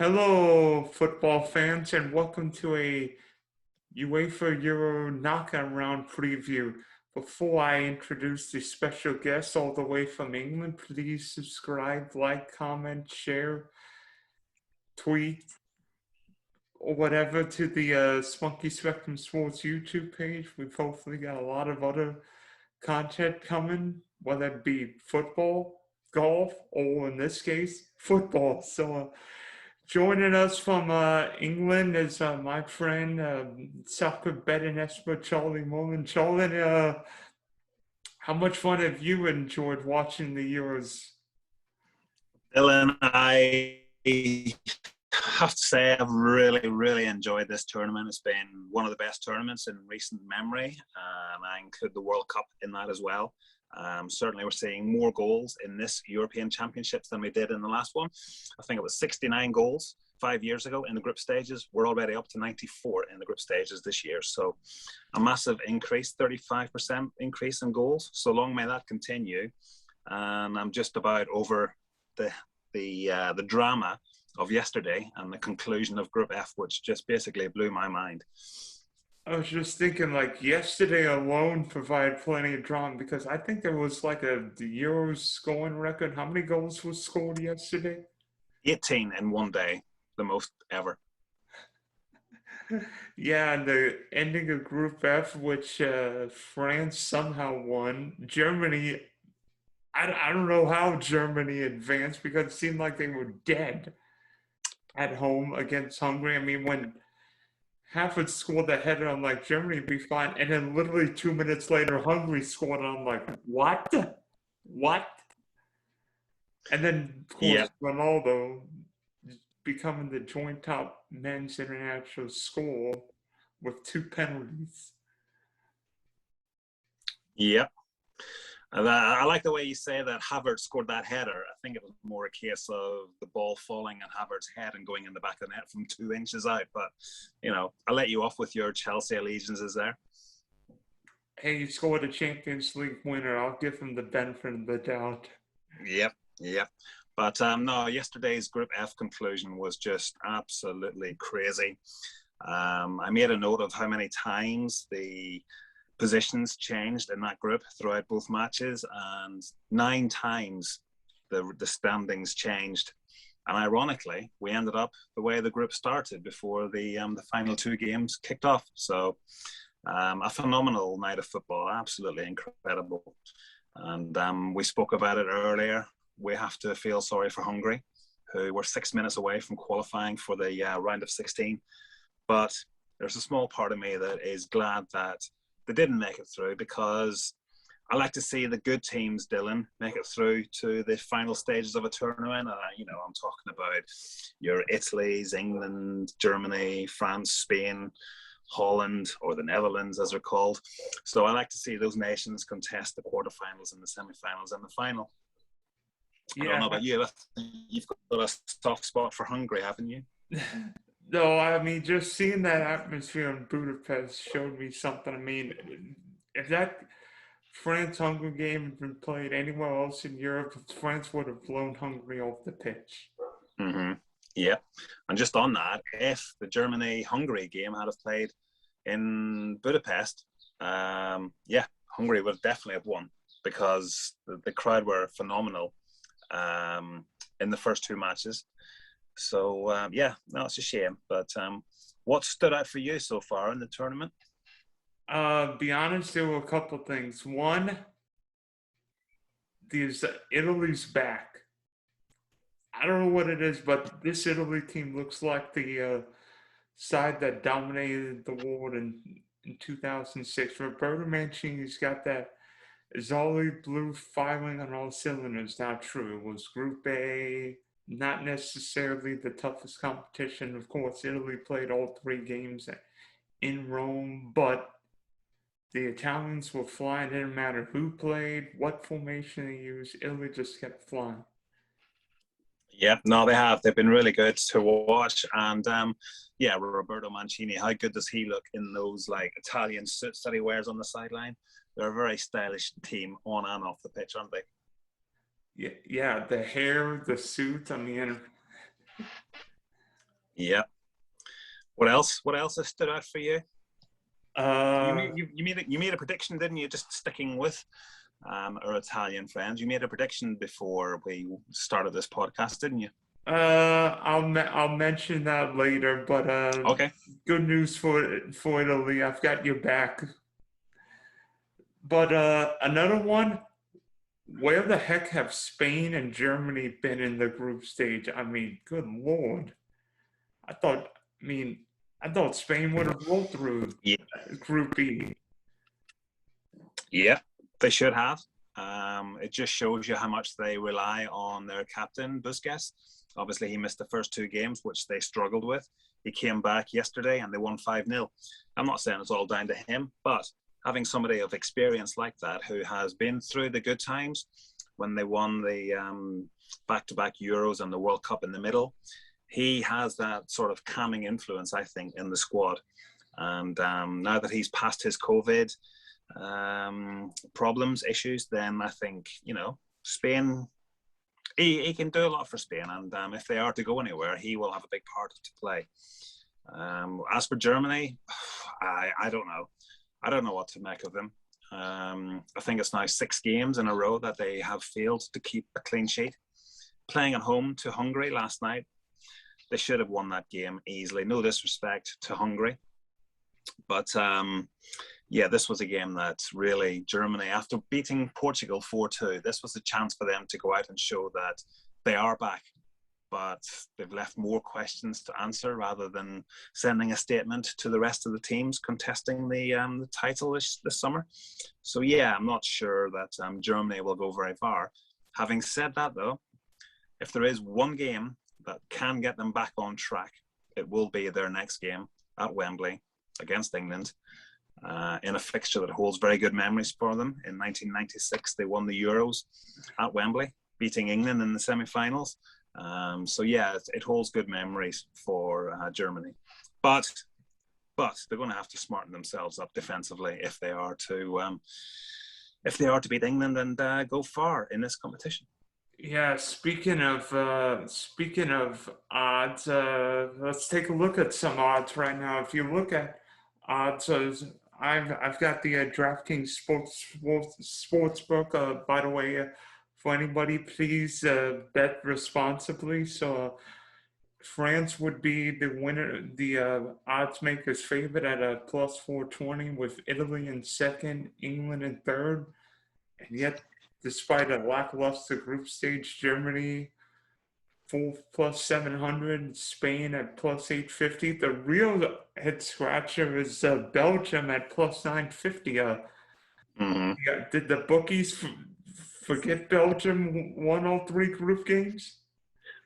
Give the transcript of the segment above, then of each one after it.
Hello, football fans, and welcome to a UEFA Euro Knockout Round preview. Before I introduce the special guest all the way from England, please subscribe, like, comment, share, tweet, or whatever to the Spunky Spectrum Sports YouTube page. We've hopefully got a lot of other content coming, whether it be football, golf, or in this case, football. So, joining us from England is my friend, soccer betting expert Charlie Mullan. Charlie, how much fun have you enjoyed watching the Euros? Dylan, I have to say I've really enjoyed this tournament. It's been one of the best tournaments in recent memory. I include the World Cup in that as well. Certainly we're seeing more goals in this European Championships than we did in the last one. I think it was 69 goals 5 years ago in the group stages. We're already up to 94 in the group stages this year. So a massive increase, 35% increase in goals. So long may that continue. And I'm just about over the drama of yesterday and the conclusion of Group F, which just basically blew my mind. I was just thinking, like, yesterday alone provided plenty of drama because I think there was like the Euros scoring record. How many goals was scored yesterday? 18 in one day, the most ever. Yeah, and the ending of Group F, which France somehow won. Germany, I don't know how Germany advanced because it seemed like they were dead at home against Hungary. I mean, when Havertz scored the header, I'm like, Germany would be fine. And then literally 2 minutes later, Hungary scored, and I'm like, what? What? And then, of course, Yeah. Ronaldo becoming the joint top men's international scorer with 2 penalties. Yeah. I like the way you say that Havertz scored that header. I think it was more a case of the ball falling on Havertz's head and going in the back of the net from 2 inches out. But, you know, I'll let you off with your Chelsea allegiances there. Hey, he scored a Champions League winner. I'll give him the benefit of the doubt. Yep. But no, yesterday's Group F conclusion was just absolutely crazy. I made a note of how many times the positions changed in that group throughout both matches, and 9 times the standings changed. And ironically, we ended up the way the group started before the final 2 games kicked off. So a phenomenal night of football, absolutely incredible. And we spoke about it earlier. We have to feel sorry for Hungary, who were 6 minutes away from qualifying for the round of 16. But there's a small part of me that is glad that they didn't make it through, because I like to see the good teams, Dylan, make it through to the final stages of a tournament. I'm talking about your Italy's, England, Germany, France, Spain, Holland, or the Netherlands, as they're called. So I like to see those nations contest the quarterfinals and the semifinals and the final. Yeah. I don't know about you, but you've got a soft spot for Hungary, haven't you? No, I mean, just seeing that atmosphere in Budapest showed me something. I mean, if that France-Hungary game had been played anywhere else in Europe, France would have blown Hungary off the pitch. Mm-hmm. Yeah. And just on that, if the Germany-Hungary game had have played in Budapest, Hungary would definitely have won, because the crowd were phenomenal in the first 2 matches. So, it's a shame. But what stood out for you so far in the tournament? Be honest, there were a couple of things. One, Italy's back. I don't know what it is, but this Italy team looks like the side that dominated the world in 2006. Roberto Mancini's got that Zolly blue firing on all cylinders. Not true. It was Group A. Not necessarily the toughest competition. Of course, Italy played all 3 games in Rome, but the Italians were flying. It didn't matter who played, what formation they used. Italy just kept flying. Yeah, no, they have. They've been really good to watch. And Roberto Mancini, how good does he look in those like Italian suits that he wears on the sideline? They're a very stylish team on and off the pitch, aren't they? Yeah, the hair, the suit. I mean, Yeah. What else? What else has stood out for you? Uh, You made a prediction, didn't you? Just sticking with our Italian friends. You made a prediction before we started this podcast, didn't you? I'll mention that later, but Okay. good news for Italy. I've got your back. But another one, where the heck have Spain and Germany been in the group stage? I mean, good Lord. I thought, I mean, I thought Spain would have rolled through Yeah. Group B. Yeah, they should have. It just shows you how much they rely on their captain, Busquets. Obviously, he missed the first 2 games, which they struggled with. He came back yesterday and they won 5-0. I'm not saying it's all down to him, but having somebody of experience like that who has been through the good times when they won the back-to-back Euros and the World Cup in the middle, he has that sort of calming influence, I think, in the squad. And now that he's past his COVID problems, issues, then I think, Spain, he can do a lot for Spain. And if they are to go anywhere, he will have a big part to play. As for Germany, I don't know. I don't know what to make of them. I think it's now 6 games in a row that they have failed to keep a clean sheet. Playing at home to Hungary last night, they should have won that game easily. No disrespect to Hungary. But yeah, this was a game that really Germany, after beating Portugal 4-2, this was a chance for them to go out and show that they are back. But they've left more questions to answer rather than sending a statement to the rest of the teams contesting the title this summer. So yeah, I'm not sure that Germany will go very far. Having said that, though, if there is one game that can get them back on track, it will be their next game at Wembley against England, in a fixture that holds very good memories for them. In 1996, they won the Euros at Wembley, beating England in the semi-finals. So yeah, it holds good memories for Germany, but they're going to have to smarten themselves up defensively if they are to beat England and go far in this competition. Yeah, speaking of odds, let's take a look at some odds right now. If you look at odds, I've got the DraftKings sportsbook. By the way, for anybody, please bet responsibly. So France would be the winner, the odds makers favorite at a plus 420, with Italy in second, England in third, and yet, despite a lackluster group stage, Germany plus 700, Spain at plus 850. The real head scratcher is Belgium at plus 950. Yeah, did the bookies forget Belgium won all 3 group games?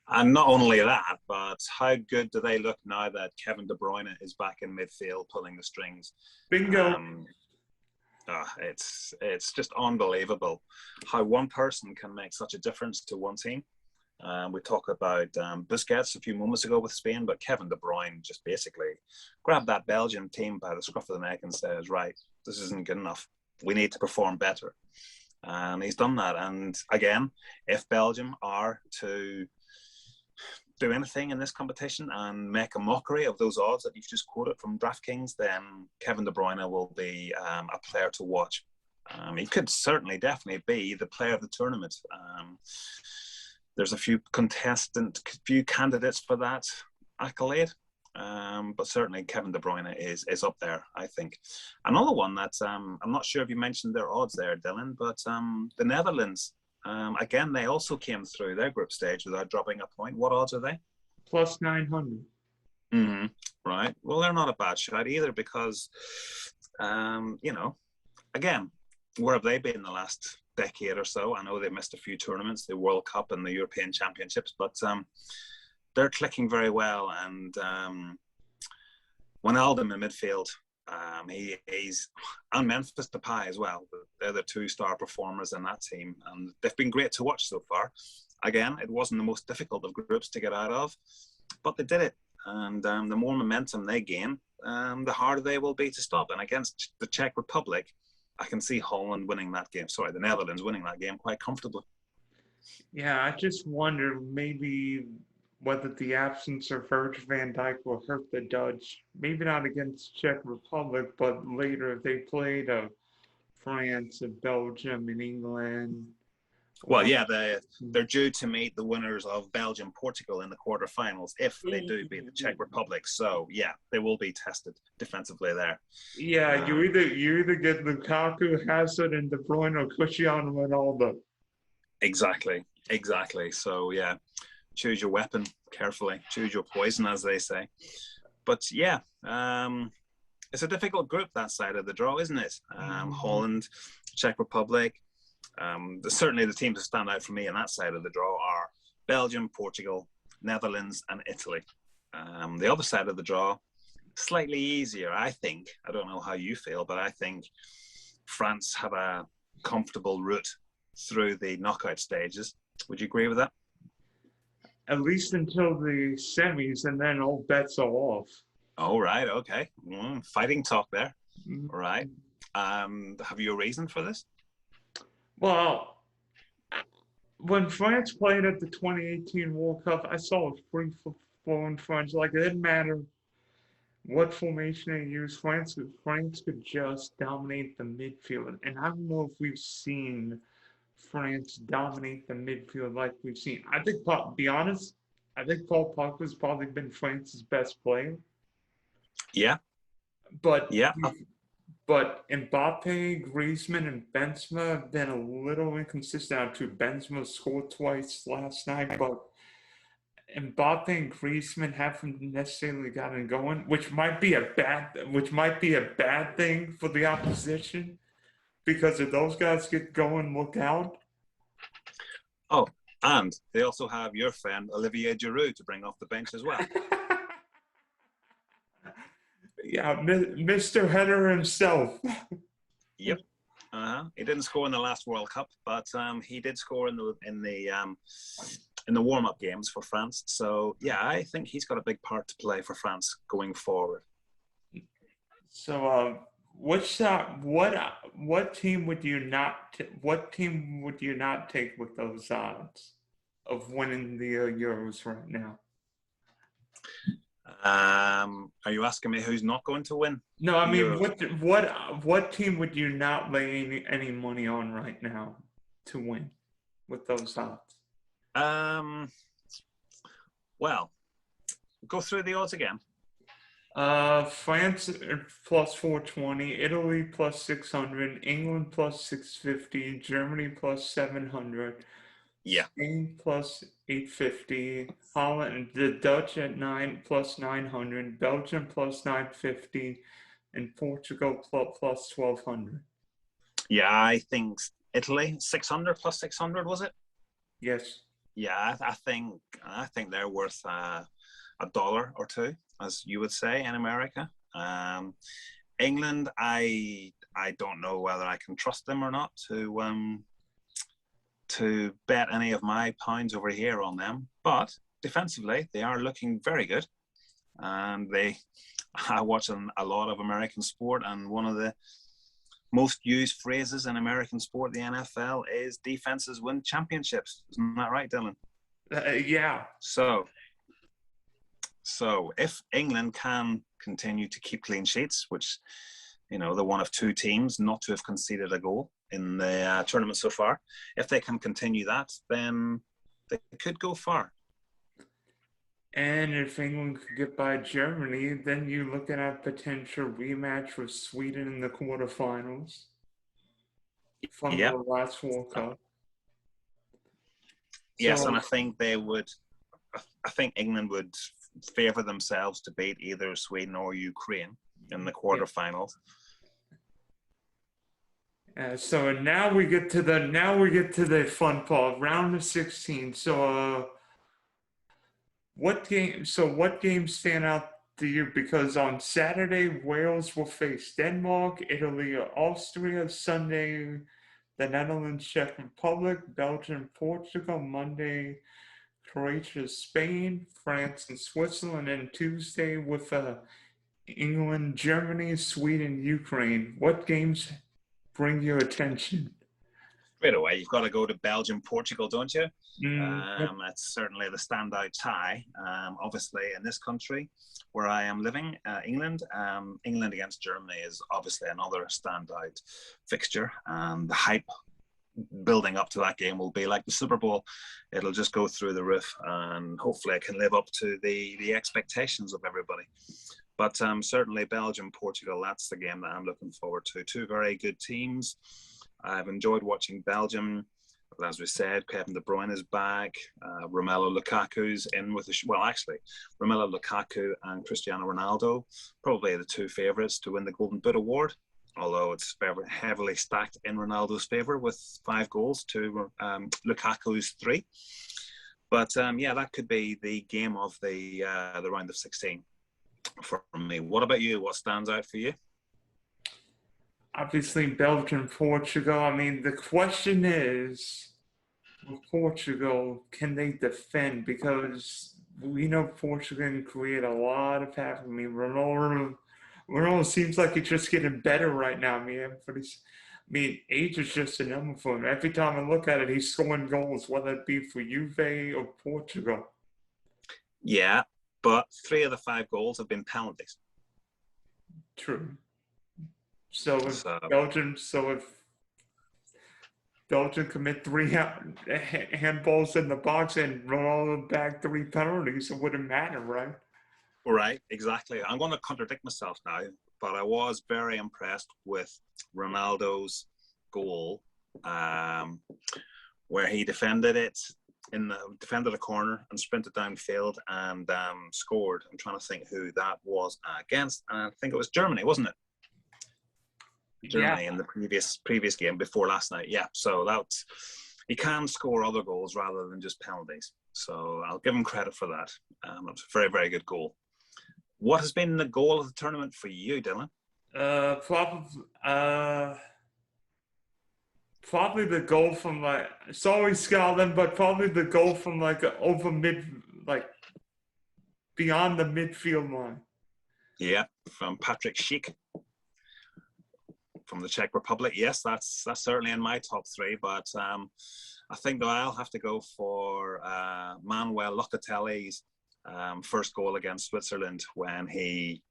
And not only that, but how good do they look now that Kevin De Bruyne is back in midfield pulling the strings? Bingo. It's just unbelievable how one person can make such a difference to one team. We talked about Busquets a few moments ago with Spain, but Kevin De Bruyne just basically grabbed that Belgian team by the scruff of the neck and says, right, this isn't good enough. We need to perform better. And he's done that. And again, if Belgium are to do anything in this competition and make a mockery of those odds that you've just quoted from DraftKings, then Kevin De Bruyne will be a player to watch. He could certainly, definitely be the player of the tournament. There's a few candidates for that accolade, but certainly Kevin De Bruyne is up there, I think. Another one that's, I'm not sure if you mentioned their odds there, Dylan, but the Netherlands, again, they also came through their group stage without dropping a point. What odds are they? Plus 900. Mm-hmm. Right. Well, they're not a bad shot either because, again, where have they been the last decade or so? I know they missed a few tournaments, the World Cup and the European Championships, but they're clicking very well. And Wijnaldum in midfield, he's and Memphis Depay as well. They're the 2-star performers in that team, and they've been great to watch so far. Again, it wasn't the most difficult of groups to get out of, but they did it. And the more momentum they gain, the harder they will be to stop. And against the Czech Republic, I can see Holland winning that game. Sorry, the Netherlands winning that game quite comfortably. Yeah, I just wonder maybe whether the absence of Virgil van Dijk will hurt the Dutch. Maybe not against Czech Republic, but later if they played France and Belgium and England. Well, yeah, they're due to meet the winners of Belgium, Portugal in the quarterfinals if they do beat the Czech Republic. So, yeah, they will be tested defensively there. Yeah, you either get Lukaku, Hazard, and De Bruyne, or Cristiano Ronaldo. Exactly. So, yeah, choose your weapon carefully. Choose your poison, as they say. But, yeah, it's a difficult group, that side of the draw, isn't it? Holland, Czech Republic. Certainly the teams that stand out for me on that side of the draw are Belgium, Portugal, Netherlands, and Italy. The other side of the draw, slightly easier, I think. I don't know how you feel, but I think France have a comfortable route through the knockout stages. Would you agree with that? At least until the semis, and then all bets are off. Oh, right. Okay. Fighting talk there. All right. Have you a reason for this? Well, when France played at the 2018 World Cup, I saw a free-flowing France. Like, it didn't matter what formation they used. France could just dominate the midfield. And I don't know if we've seen France dominate the midfield like we've seen. I think, to be honest, I think Paul Pogba's probably been France's best player. Yeah. But yeah. But Mbappe, Griezmann, and Benzema have been a little inconsistent. Benzema scored twice last night, but Mbappe and Griezmann haven't necessarily gotten going, which might be a bad thing for the opposition, because if those guys get going, look out. Oh, and they also have your friend Olivier Giroud to bring off the bench as well. Yeah, Mr. Header himself. Yep. He didn't score in the last World Cup, but he did score in the warm-up games for France. So yeah, I think he's got a big part to play for France going forward. So, what team would you not take with those odds of winning the Euros right now? Are you asking me who's not going to win? No, I mean, what team would you not lay any money on right now to win with those odds? Well, go through the odds again. France plus 420, Italy plus 600, England plus 650, Germany plus 700. Yeah. Spain plus 850, Holland, the Dutch at 9 plus 900, Belgium plus 950, and Portugal plus 1200. Yeah, I think Italy 600 plus 600, was it? Yes. Yeah, I think they're worth $1 or $2, as you would say in America. England, I don't know whether I can trust them or not to bet any of my pounds over here on them, but defensively they are looking very good. And I watch a lot of American sport, and one of the most used phrases in American sport, the NFL, is defenses win championships. Isn't that right, Dylan? Yeah. So if England can continue to keep clean sheets, which, you know, they're one of two teams not to have conceded a goal in the tournament so far. If they can continue that, then they could go far. And if England could get by Germany, then you're looking at a potential rematch with Sweden in the quarterfinals from the last World Cup. Yes, and I think England would favour themselves to beat either Sweden or Ukraine in the quarterfinals. So now we get to the fun part, round of 16. So what games stand out to you? Because on Saturday, Wales will face Denmark, Italy, or Austria. Sunday, the Netherlands, Czech Republic, Belgium, Portugal. Monday, Croatia, Spain, France, and Switzerland. And Tuesday with England, Germany, Sweden, Ukraine. What games bring your attention? Straight away, you've got to go to Belgium, Portugal, don't you? Yep. That's certainly the standout tie. Obviously, in this country where I am living, England, England against Germany is obviously another standout fixture. The hype building up to that game will be like the Super Bowl. It'll just go through the roof, and hopefully it can live up to the expectations of everybody. But certainly Belgium, Portugal, that's the game that I'm looking forward to. Two very good teams. I've enjoyed watching Belgium. As we said, Kevin De Bruyne is back. Romelu Lukaku's in with Romelu Lukaku and Cristiano Ronaldo, probably the two favourites to win the Golden Boot award, although it's very heavily stacked in Ronaldo's favour with 5 goals to Lukaku's 3. But yeah, that could be the game of the round of 16 for me. What about you? What stands out for you? Obviously, Belgium, Portugal. I mean, the question is, with Portugal, can they defend? Because we know Portugal can create a lot of havoc. I mean, Ronaldo seems like he's just getting better right now, man. But age is just a number for him. Every time I look at it, he's scoring goals, whether it be for Juve or Portugal. Yeah, but 3 of the 5 goals have been penalties. True. So if Belgium commit 3 handballs in the box and Ronaldo back 3 penalties, it wouldn't matter, right? Right, exactly. I'm going to contradict myself now, but I was very impressed with Ronaldo's goal, where he defended a corner and sprinted downfield and scored. I'm trying to think who that was against. I think it was Germany, wasn't it? Germany in the previous game before last night. Yeah, so that's, he can score other goals rather than just penalties. So I'll give him credit for that. That's a very, very good goal. What has been the goal of the tournament for you, Dylan? Probably the goal from sorry Scotland, but probably the goal from beyond the midfield line. Yeah, from Patrick Schick from the Czech Republic. Yes, that's certainly in my top 3. But I think that I'll have to go for Manuel Locatelli's first goal against Switzerland, when he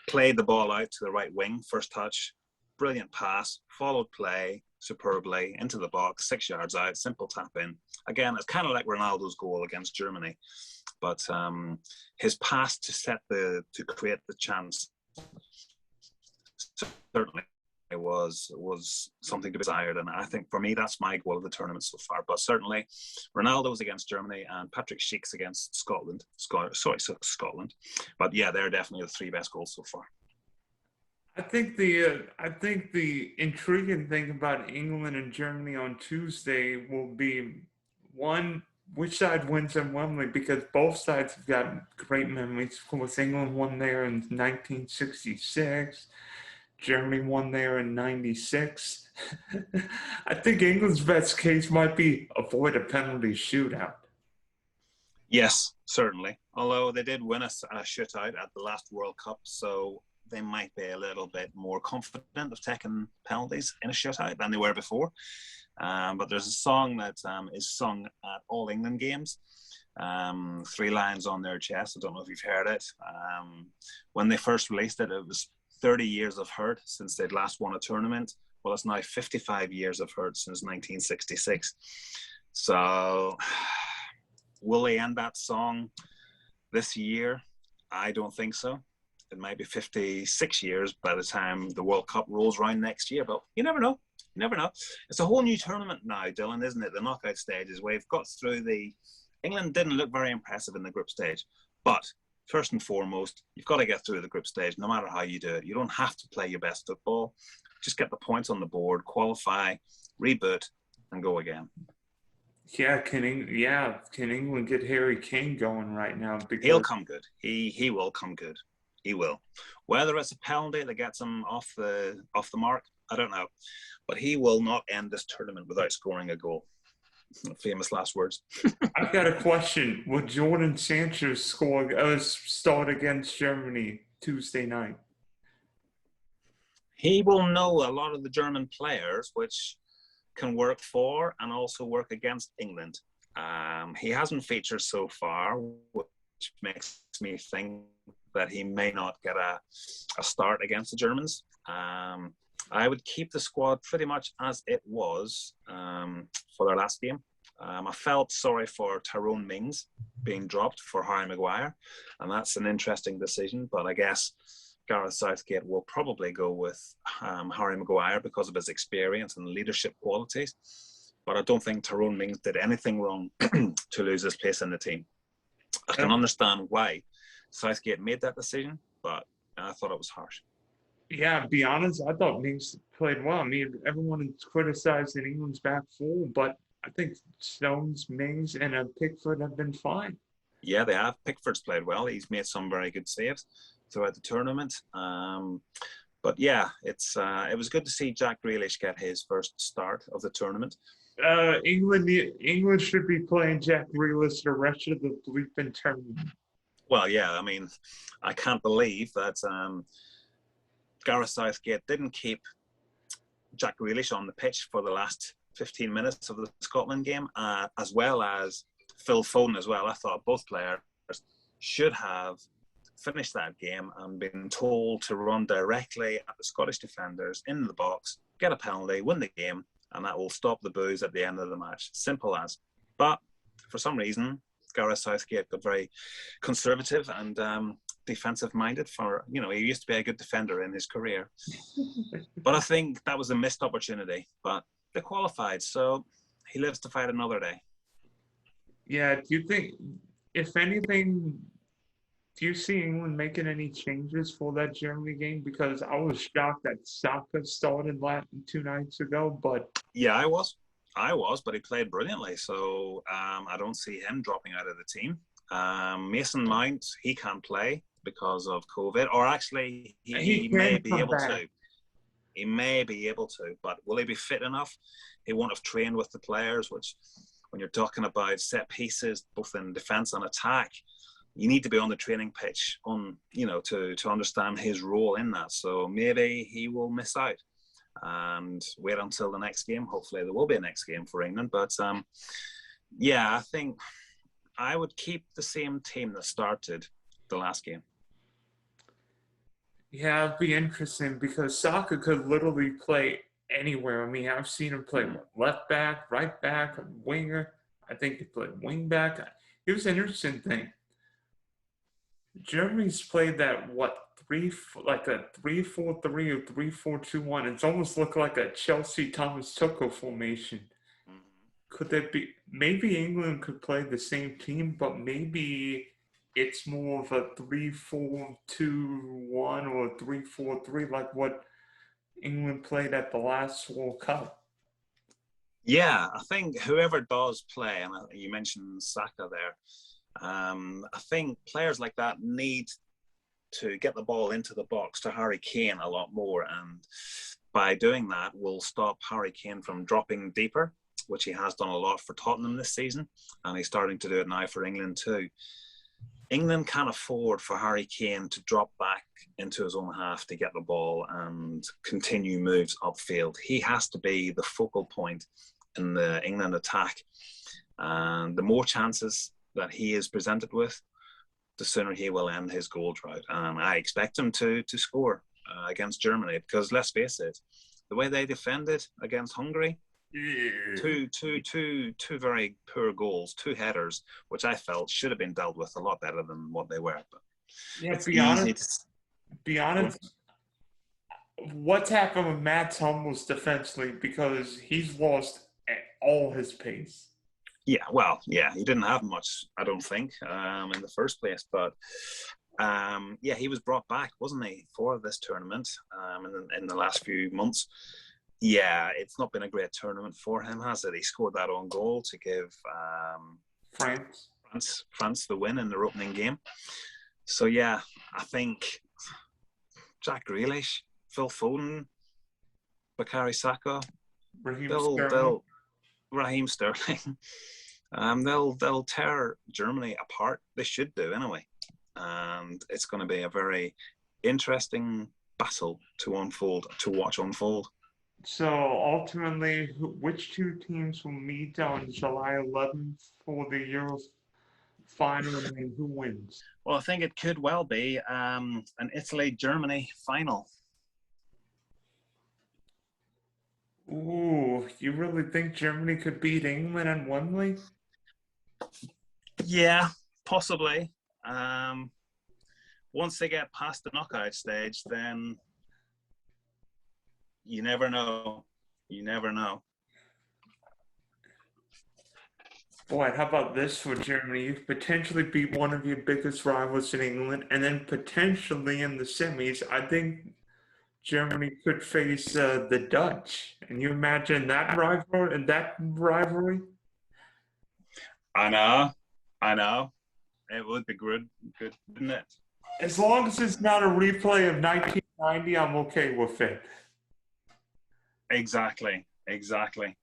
played the ball out to the right wing, first touch, brilliant pass, followed play superbly into the box, 6 yards out, simple tap in. Again, it's kind of like Ronaldo's goal against Germany, but his pass to create the chance certainly was something to be desired, and I think for me that's my goal of the tournament so far. But certainly Ronaldo's against Germany and Patrick Schick's against Scotland. But yeah, they're definitely the 3 best goals so far. I think the intriguing thing about England and Germany on Tuesday will be, one, which side wins in Wembley, because both sides have got great memories. Of course, England won there in 1966. Germany won there in 96. I think England's best case might be avoid a penalty shootout. Yes, certainly. Although they did win a shootout at the last World Cup, so they might be a little bit more confident of taking penalties in a shootout than they were before. But there's a song that is sung at all England games. 3 lines on their chest. I don't know if you've heard it. When they first released it, it was 30 years of hurt since they'd last won a tournament. Well, it's now 55 years of hurt since 1966. So will they end that song this year? I don't think so. It might be 56 years by the time the World Cup rolls around next year, but you never know. You never know. It's a whole new tournament now, Dylan, isn't it? The knockout stages. We've got through England didn't look very impressive in the group stage, but first and foremost, you've got to get through the group stage no matter how you do it. You don't have to play your best football. Just get the points on the board, qualify, reboot, and go again. Yeah, can England get Harry Kane going right now? Because he'll come good. He will come good. He will. Whether it's a penalty that gets him off the mark, I don't know. But he will not end this tournament without scoring a goal. Famous last words. I've got a question. Will Jordan Sanchez start against Germany Tuesday night? He will know a lot of the German players, which can work for and also work against England. He hasn't featured so far, which makes me think that he may not get a start against the Germans. I would keep the squad pretty much as it was for their last game. I felt sorry for Tyrone Mings being dropped for Harry Maguire, and that's an interesting decision, but I guess Gareth Southgate will probably go with Harry Maguire because of his experience and leadership qualities. But I don't think Tyrone Mings did anything wrong to lose his place in the team. I can understand why Southgate made that decision, but I thought it was harsh. Yeah, to be honest, I thought Mings played well. I mean, everyone has criticized England's back four, but I think Stones, Mings, and Pickford have been fine. Yeah, they have. Pickford's played well. He's made some very good saves throughout the tournament. But yeah, it was good to see Jack Grealish get his first start of the tournament. England should be playing Jack Grealish the rest of the bleeping tournament. Well, yeah, I mean, I can't believe that Gareth Southgate didn't keep Jack Grealish on the pitch for the last 15 minutes of the Scotland game, as well as Phil Foden as well. I thought both players should have finished that game and been told to run directly at the Scottish defenders in the box, get a penalty, win the game, and that will stop the boos at the end of the match. Simple as. But for some reason, Gareth Southgate got very conservative and defensive-minded. He used to be a good defender in his career. But I think that was a missed opportunity. But they qualified, so he lives to fight another day. Yeah, do you think, if anything, do you see England making any changes for that Germany game? Because I was shocked that Saka started 2 nights ago, but... Yeah, I was, but he played brilliantly, so I don't see him dropping out of the team. Mason Mount, he can't play because of COVID, or actually, he may be able to. He may be able to, but will he be fit enough? He won't have trained with the players, which, when you're talking about set pieces, both in defence and attack, you need to be on the training pitch to understand his role in that. So maybe he will miss out and wait until the next game. Hopefully there will be a next game for England. But yeah, I think I would keep the same team that started the last game. Yeah, it'd be interesting because Saka could literally play anywhere. I mean, I've seen him play left back, right back, winger. I think he played wing back. It was an interesting thing. Germany's played that a 3-4-3 or 3-4-2-1. It's almost looked like a Chelsea Thomas Tuchel formation. Could that be? Maybe England could play the same team, but maybe it's more of a 3-4-2-1 or 3-4-3, like what England played at the last World Cup. Yeah, I think whoever does play, and you mentioned Saka there, I think players like that need to get the ball into the box to Harry Kane a lot more, and by doing that will stop Harry Kane from dropping deeper, which he has done a lot for Tottenham this season, and he's starting to do it now for England too. England can't afford for Harry Kane to drop back into his own half to get the ball and continue moves upfield. He has to be the focal point in the England attack, and the more chances that he is presented with, the sooner he will end his goal drought. And I expect him to score against Germany, because let's face it, the way they defended against Hungary, two very poor goals, 2 headers, which I felt should have been dealt with a lot better than what they were. But yeah, be honest. What's happened with Matt Hummels defensively, because he's lost all his pace. Yeah, well, yeah, he didn't have much, I don't think, in the first place. But yeah, he was brought back, wasn't he, for this tournament in the last few months. Yeah, it's not been a great tournament for him, has it? He scored that own goal to give France the win in their opening game. So yeah, I think Jack Grealish, Phil Foden, Bukayo Saka, Raheem Sterling, they'll tear Germany apart. They should do anyway, and it's going to be a very interesting battle to watch unfold. So ultimately, which two teams will meet on July 11th for the Euro final, and then who wins? Well, I think it could well be an Italy-Germany final. Ooh, you really think Germany could beat England at Wembley? Yeah, possibly. Once they get past the knockout stage, then you never know. You never know. Boy, how about this for Germany? You potentially beat one of your biggest rivals in England, and then potentially in the semis, I think Germany could face the Dutch. And you imagine that rivalry? I know. I know. It would be good, wouldn't it? As long as it's not a replay of 1990, I'm okay with it. Exactly. Exactly.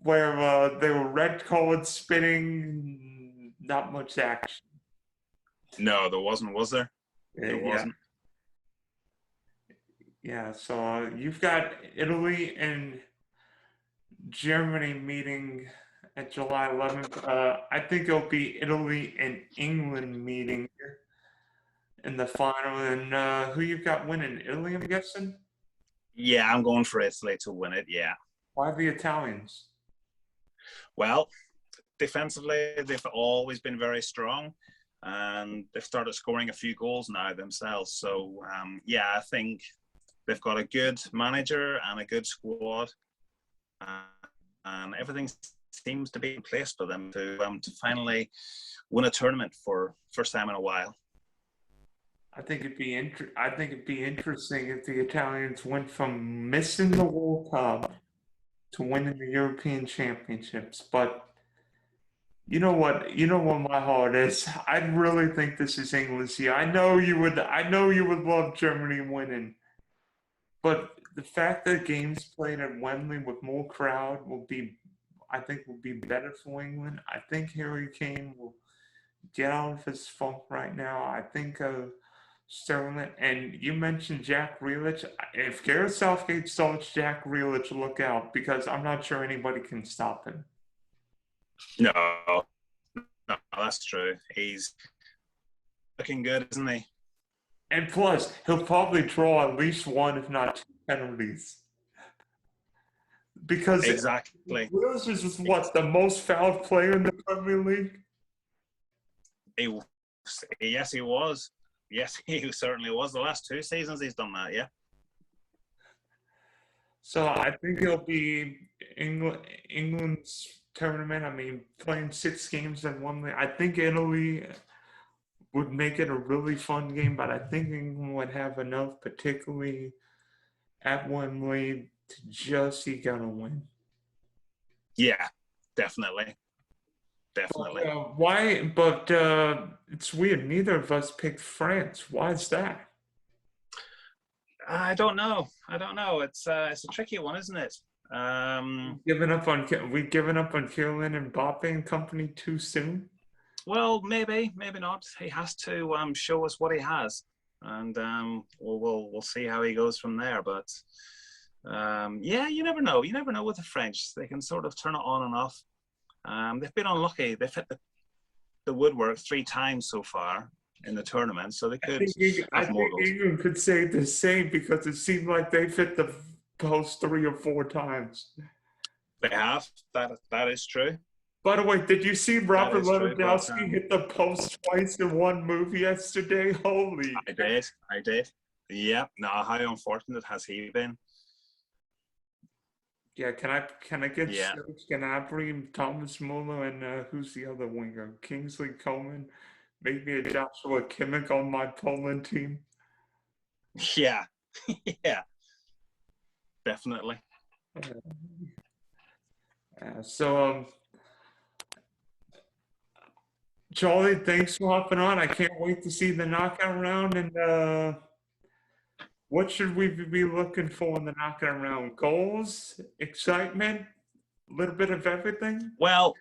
Where they were red cards spinning, not much action. No, there wasn't, was there? There Yeah, wasn't. yeah. So you've got Italy and Germany meeting at July 11th. I think it'll be Italy and England meeting in the final. And who you've got winning? Italy, I'm guessing? Yeah, I'm going for Italy to win it. Yeah. Why the Italians? Well, defensively, they've always been very strong, and they've started scoring a few goals now themselves. So, yeah, I think they've got a good manager and a good squad, and everything seems to be in place for them to finally win a tournament for first time in a while. I think it'd be interesting if the Italians went from missing the World Cup to winning the European Championships. But you know what? You know what my heart is. I really think this is England's year. I know you would. I know you would love Germany winning, but the fact that games played at Wembley with more crowd will be, I think, will be better for England. I think Harry Kane will get out of his funk right now. I think Sterling, and you mentioned Jack Grealish. If Gareth Southgate starts Jack Grealish, look out because I'm not sure anybody can stop him. No, no, that's true. He's looking good, isn't he? And plus, he'll probably draw at least one, if not two penalties. Because Exactly. Grealish is what, the most fouled player in the Premier League? He, yes, he was. Yes, he certainly was. The last 2 seasons, he's done that. Yeah. So I think it'll be England's tournament. I mean, playing 6 games in one league. I think Italy would make it a really fun game, but I think England would have enough, particularly at Wembley, to just eke out a win. Yeah, definitely. Definitely. Why? But it's weird. Neither of us picked France. Why is that? I don't know. I don't know. It's a tricky one, isn't it? Giving up on we given up on Kylian Mbappe and company too soon. Well, maybe, maybe not. He has to show us what he has, and we'll see how he goes from there. But yeah, you never know. You never know with the French. They can sort of turn it on and off. They've been unlucky. They've hit the woodwork 3 times so far in the tournament, so they could I have think more goals. England could say the same because it seemed like they fit the post 3 or 4 times. They have. That is true. By the way, did you see That Robert is true. But Lewandowski hit the post twice in one move yesterday? Holy! I did. I did. Yeah. Now, how unfortunate has he been? Yeah, can I get Yeah. Serge Gnabry, Thomas Muller, and who's the other winger? Kingsley Coman, maybe a Joshua Kimmich on my Poland team. Yeah. Yeah. Definitely. So, Charlie, thanks for hopping on. I can't wait to see the knockout round. And what should we be looking for in the knockout round? Goals, excitement, a little bit of everything? Well,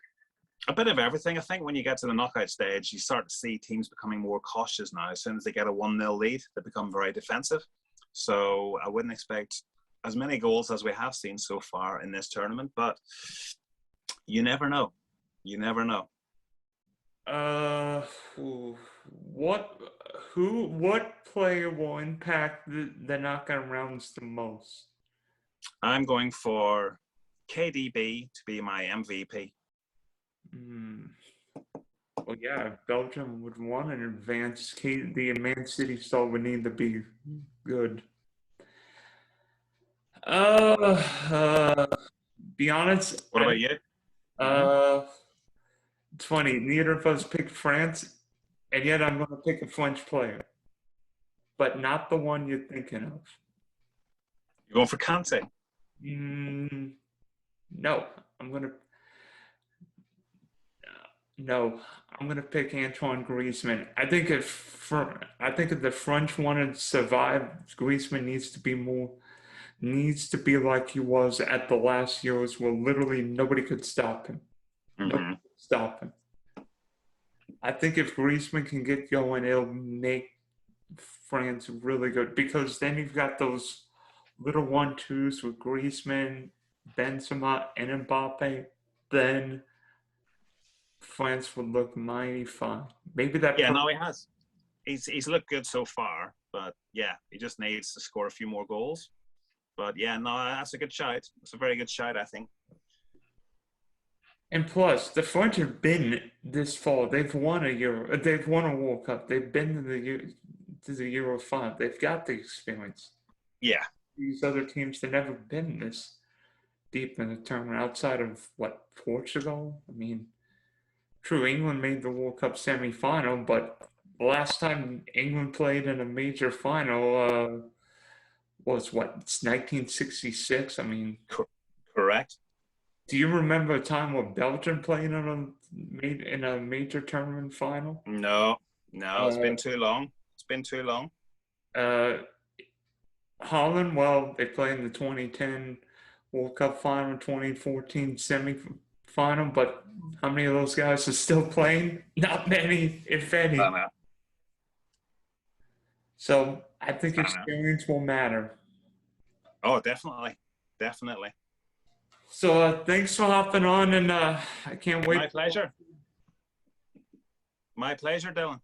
a bit of everything. I think when you get to the knockout stage, you start to see teams becoming more cautious now. As soon as they get a 1-0 lead, they become very defensive. So I wouldn't expect as many goals as we have seen so far in this tournament, but you never know. You never know. Uh, what what player will impact the knockout rounds the most? I'm going for KDB to be my MVP. Hmm. Well, yeah, if Belgium would want an advance. The Man City star would need to be good. Uh, uh, be honest, What about you? Mm-hmm. uh, it's funny. Neither of us picked France, and yet I'm going to pick a French player, but not the one you're thinking of. You're going for Kante. Mm, no, I'm gonna no, I'm gonna pick Antoine Griezmann. I think if the French want to survive, Griezmann needs to be like he was at the last Euros, where literally nobody could stop him. Nobody Mm-hmm. could stop him. I think if Griezmann can get going, it'll make France really good because then you've got those little 1-2s with Griezmann, Benzema, and Mbappe. Then France would look mighty fine. Maybe that. Yeah, no, he has. He's looked good so far, but yeah, he just needs to score a few more goals. But yeah, no, that's a good shout. It's a very good shout, I think. And plus, the French have been this far. They've won a Euro. They've won a World Cup. They've been to the Euro 5. They've got the experience. Yeah, These other teams, they've never been this deep in the tournament outside of what, Portugal? I mean, true, England made the World Cup semifinal, but the last time England played in a major final was what? It's 1966. I mean, correct. do you remember a time where Belgium played in a major tournament final? No, no, it's Uh, been too long. It's been too long. uh, Holland, well, they played in the 2010 World Cup final, 2014 semi-final, but how many of those guys are still playing? Not many, if I any. know. So I think I know. experience will matter. Oh, definitely, definitely. So thanks for hopping on, and I can't wait. My pleasure. My pleasure, Dylan.